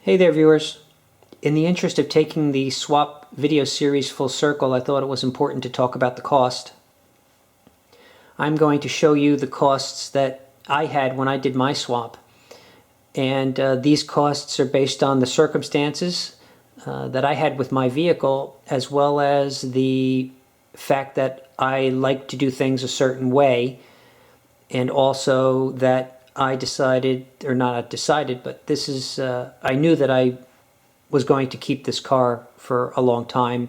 Hey there, viewers. In the interest of taking the swap video series full circle, I thought it was important to talk about the cost. I'm going to show you the costs that I had when I did my swap. And these costs are based on the circumstances that I had with my vehicle, as well as the fact that I like to do things a certain way, and also that I decided, or not decided, but this is, I knew that I was going to keep this car for a long time,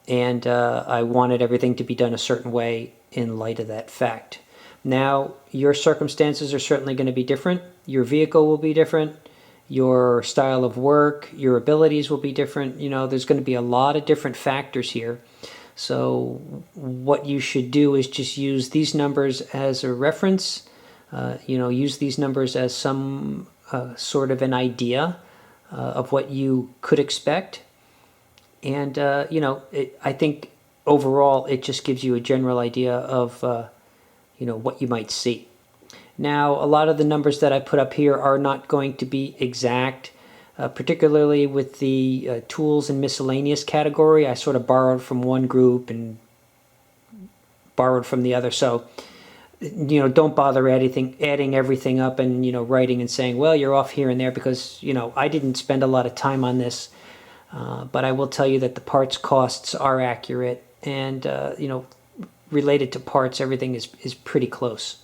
and I wanted everything to be done a certain way in light of that fact. Now, your circumstances are certainly going to be different. Your vehicle will be different. Your style of work, your abilities will be different. You know, there's going to be a lot of different factors here. So what you should do is just use these numbers as a reference. Use these numbers as some sort of an idea of what you could expect. And, I think overall it just gives you a general idea of, what you might see. Now, a lot of the numbers that I put up here are not going to be exact, particularly with the tools and miscellaneous category. I sort of borrowed from one group and borrowed from the other. So, don't bother adding everything up and, writing and saying, well, you're off here and there, because, I didn't spend a lot of time on this. But I will tell you that the parts costs are accurate, and, related to parts, everything is pretty close.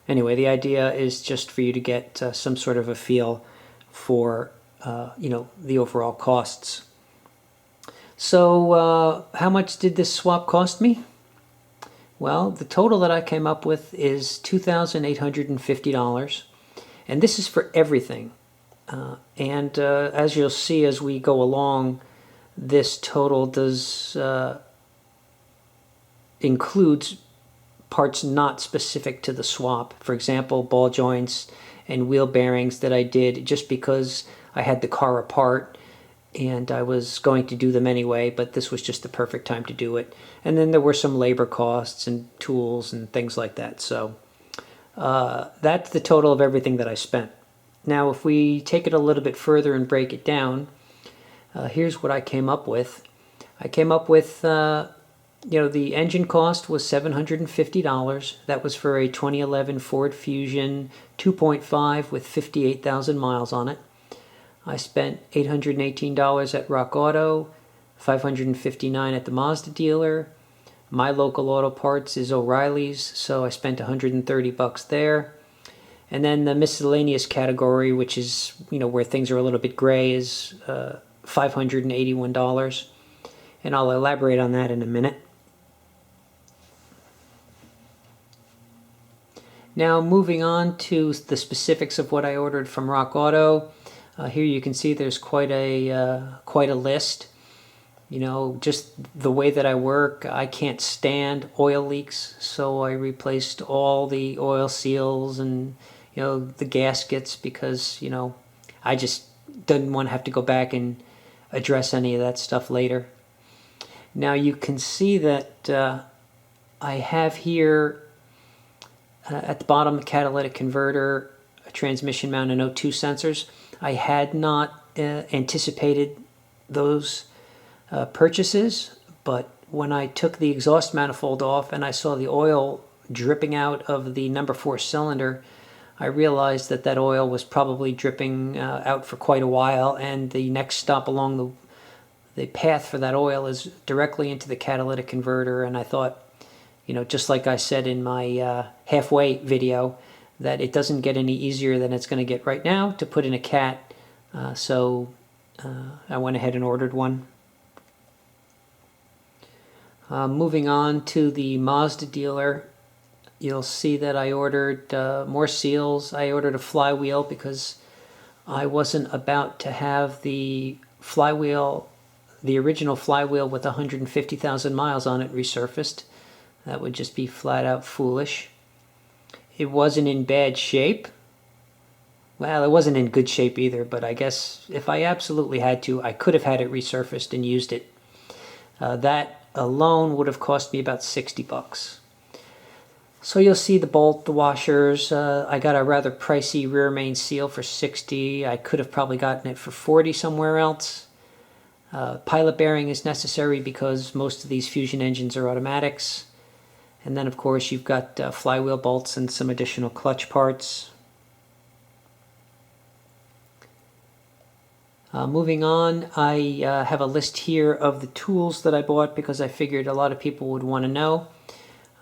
Anyway, the idea is just for you to get some sort of a feel for, the overall costs. So how much did this swap cost me? Well, the total that I came up with is $2,850, and this is for everything. And as you'll see as we go along, this total does includes parts not specific to the swap. For example, ball joints and wheel bearings that I did just because I had the car apart and I was going to do them anyway, but this was just the perfect time to do it. And then there were some labor costs and tools and things like that. So that's the total of everything that I spent. Now, if we take it a little bit further and break it down, here's what I came up with. I came up with, the engine cost was $750. That was for a 2011 Ford Fusion 2.5 with 58,000 miles on it. I spent $818 at Rock Auto, $559 at the Mazda dealer. My local auto parts is O'Reilly's, so I spent $130 there. And then the miscellaneous category, which is, where things are a little bit gray, is $581. And I'll elaborate on that in a minute. Now, moving on to the specifics of what I ordered from Rock Auto. Here you can see there's quite a list. Just the way that I work, I can't stand oil leaks, so I replaced all the oil seals and the gaskets, because I just didn't want to have to go back and address any of that stuff later. Now you can see that I have here at the bottom, the catalytic converter, a transmission mount, and O2 sensors. I had not anticipated those purchases, but when I took the exhaust manifold off and I saw the oil dripping out of the number 4 cylinder, I realized that that oil was probably dripping out for quite a while, and the next stop along the path for that oil is directly into the catalytic converter. And I thought, just like I said in my halfway video, that it doesn't get any easier than it's going to get right now to put in a cat. So I went ahead and ordered one. Moving on to the Mazda dealer, you'll see that I ordered more seals. I ordered a flywheel because I wasn't about to have the flywheel, the original flywheel with 150,000 miles on it, resurfaced. That would just be flat out foolish. It wasn't in bad shape. Well, it wasn't in good shape either, but I guess if I absolutely had to, I could have had it resurfaced and used it. That alone would have cost me about $60. So you'll see the bolt, the washers. I got a rather pricey rear main seal for $60. I could have probably gotten it for $40 somewhere else. Pilot bearing is necessary because most of these Fusion engines are automatics. And then of course you've got flywheel bolts and some additional clutch parts. Moving on, I have a list here of the tools that I bought because I figured a lot of people would want to know.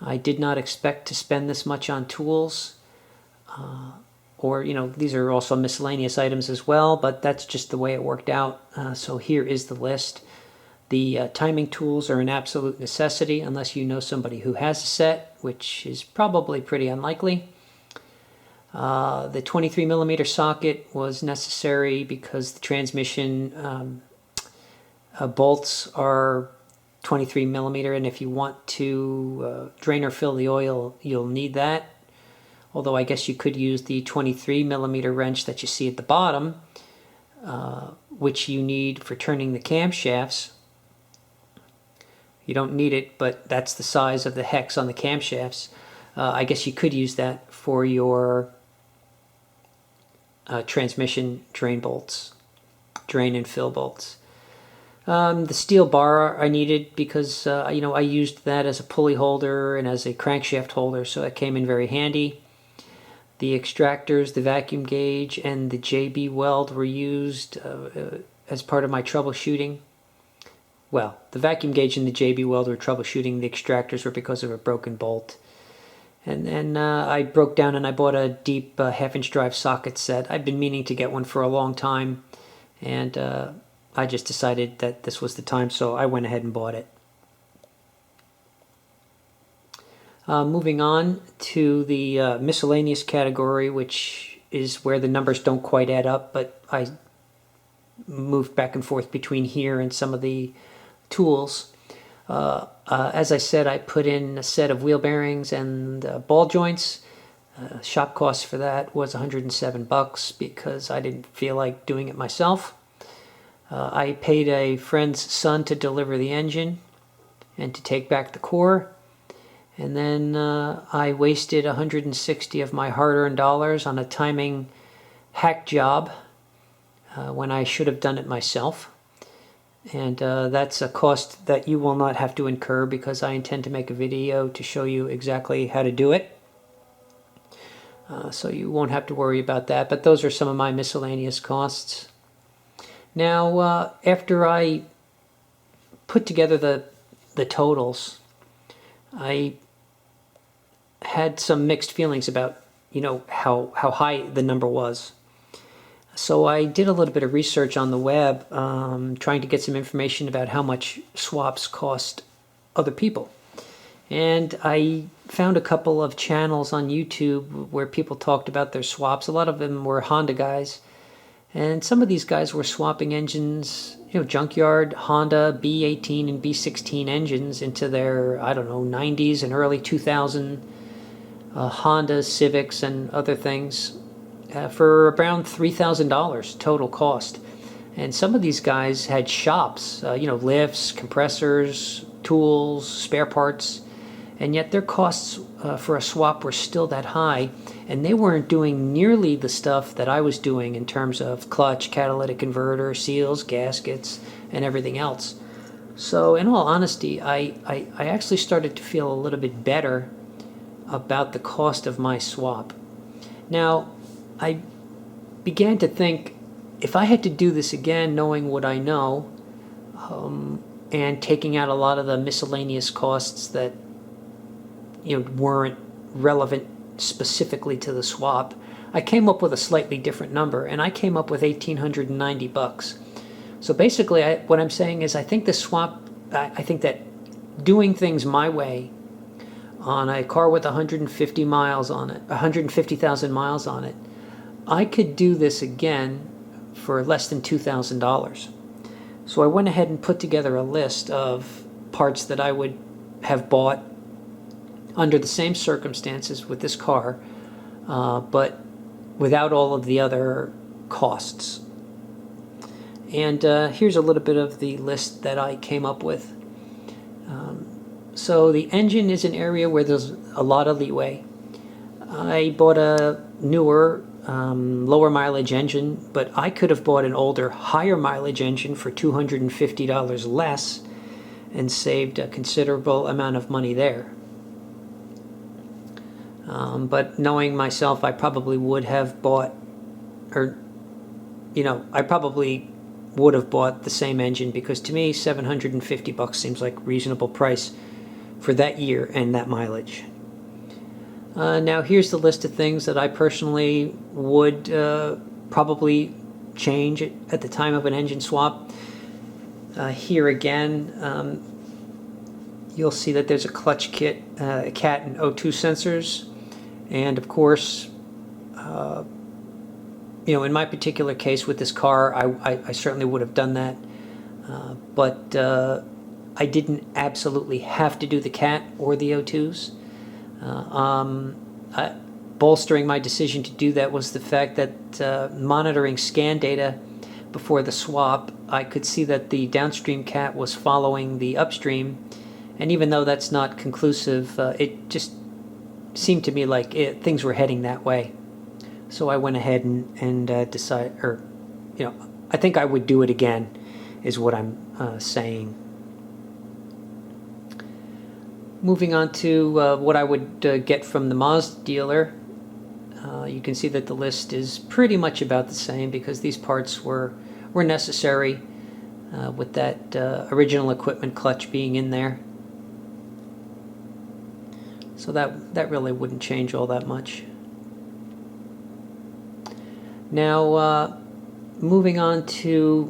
I did not expect to spend this much on tools, these are also miscellaneous items as well, but that's just the way it worked out. So here is the list. The timing tools are an absolute necessity unless you know somebody who has a set, which is probably pretty unlikely. The 23mm socket was necessary because the transmission bolts are 23mm, and if you want to drain or fill the oil, you'll need that. Although I guess you could use the 23mm wrench that you see at the bottom, which you need for turning the camshafts. You don't need it, but that's the size of the hex on the camshafts. I guess you could use that for your transmission drain bolts, drain and fill bolts. The steel bar I needed because I used that as a pulley holder and as a crankshaft holder, so that came in very handy. The extractors, the vacuum gauge, and the JB weld were used as part of my troubleshooting. Well, the vacuum gauge and the JB weld were troubleshooting. The extractors were because of a broken bolt. And then I broke down and I bought a deep half-inch drive socket set. I've been meaning to get one for a long time, and I just decided that this was the time, so I went ahead and bought it. Moving on to the miscellaneous category, which is where the numbers don't quite add up, but I moved back and forth between here and some of the tools. As I said, I put in a set of wheel bearings and ball joints. Shop cost for that was $107 because I didn't feel like doing it myself. I paid a friend's son to deliver the engine and to take back the core. And then I wasted $160 of my hard-earned dollars on a timing hack job when I should have done it myself. And that's a cost that you will not have to incur because I intend to make a video to show you exactly how to do it. So you won't have to worry about that, but those are some of my miscellaneous costs. Now, after I put together the totals, I had some mixed feelings about, how high the number was. So I did a little bit of research on the web, trying to get some information about how much swaps cost other people. And I found a couple of channels on YouTube where people talked about their swaps. A lot of them were Honda guys. And some of these guys were swapping engines, junkyard Honda B18 and B16 engines into their, 90s and early 2000 Honda Civics and other things for around $3,000 total cost. And some of these guys had shops, lifts, compressors, tools, spare parts, and yet their costs for a swap were still that high, and they weren't doing nearly the stuff that I was doing in terms of clutch, catalytic converter, seals, gaskets, and everything else. So in all honesty, I actually started to feel a little bit better about the cost of my swap. Now, I began to think, if I had to do this again, knowing what I know, and taking out a lot of the miscellaneous costs that weren't relevant specifically to the swap, I came up with a slightly different number, and I came up with $1,890. So basically, what I'm saying is, I think the swap, I think that doing things my way on a car with 150 miles on it, 150,000 miles on it, I could do this again for less than $2,000. So I went ahead and put together a list of parts that I would have bought under the same circumstances with this car, but without all of the other costs. And here's a little bit of the list that I came up with. So the engine is an area where there's a lot of leeway. I bought a newer, lower mileage engine, but I could have bought an older, higher mileage engine for $250 less and saved a considerable amount of money there. But knowing myself, I probably would have bought, I probably would have bought the same engine, because to me, $750 seems like a reasonable price for that year and that mileage. Now here's the list of things that I personally would probably change at the time of an engine swap. Here again, you'll see that there's a clutch kit, a CAT and O2 sensors, and of course, in my particular case with this car, I certainly would have done that, but I didn't absolutely have to do the CAT or the O2s. Bolstering my decision to do that was the fact that monitoring scan data before the swap, I could see that the downstream CAT was following the upstream, and even though that's not conclusive, it just seemed to me like things were heading that way. So I went ahead and decided, I think I would do it again, is what I'm saying. Moving on to what I would get from the Mazda dealer, you can see that the list is pretty much about the same, because these parts were necessary with that original equipment clutch being in there. So that really wouldn't change all that much. Now, moving on to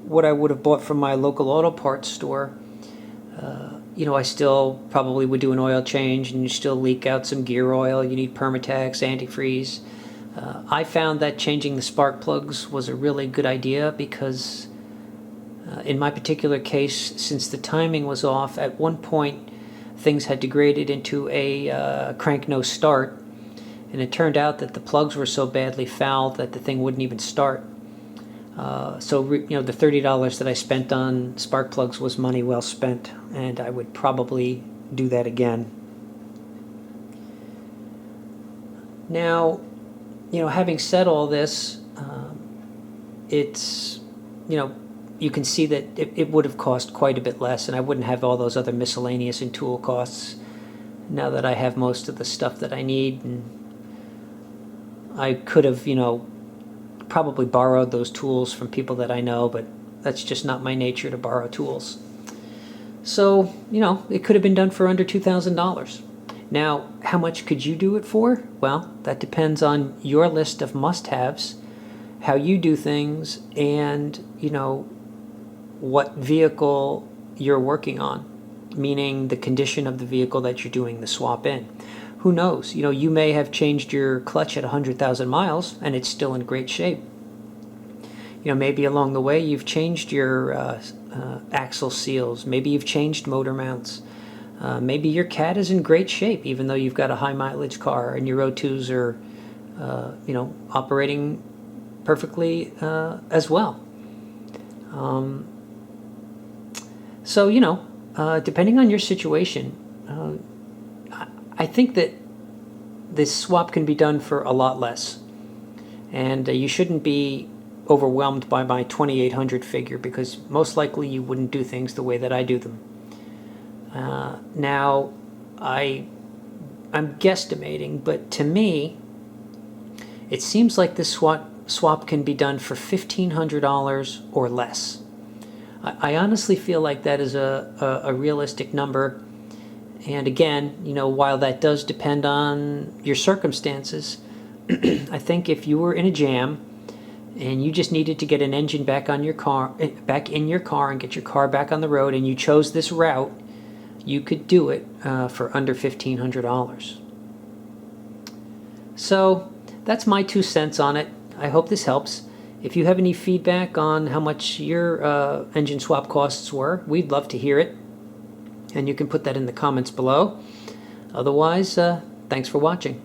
what I would have bought from my local auto parts store. I still probably would do an oil change, and you still leak out some gear oil. You need Permatex, antifreeze. I found that changing the spark plugs was a really good idea, because in my particular case, since the timing was off, at one point things had degraded into a crank no start, and it turned out that the plugs were so badly fouled that the thing wouldn't even start. So the $30 that I spent on spark plugs was money well spent, and I would probably do that again. Now, having said all this, it's, you can see that it would have cost quite a bit less, and I wouldn't have all those other miscellaneous and tool costs now that I have most of the stuff that I need. And I could have, probably borrowed those tools from people that I know, but that's just not my nature to borrow tools. So, it could have been done for under $2,000. Now, how much could you do it for? Well, that depends on your list of must-haves, how you do things, and, what vehicle you're working on, meaning the condition of the vehicle that you're doing the swap in. Who knows? You may have changed your clutch at 100,000 miles and it's still in great shape. Maybe along the way you've changed your axle seals. Maybe you've changed motor mounts. Maybe your CAT is in great shape, even though you've got a high mileage car, and your O2s are, operating perfectly as well. So, depending on your situation, I think that this swap can be done for a lot less, and you shouldn't be overwhelmed by my 2,800 figure, because most likely you wouldn't do things the way that I do them. Now, I'm guesstimating, but to me, it seems like this swap can be done for $1,500 or less. I honestly feel like that is a realistic number. And again, while that does depend on your circumstances, I think if you were in a jam and you just needed to get an engine back in your car and get your car back on the road, and you chose this route, you could do it for under $1,500. So that's my 2 cents on it. I hope this helps. If you have any feedback on how much your engine swap costs were, we'd love to hear it. And you can put that in the comments below. Otherwise, thanks for watching.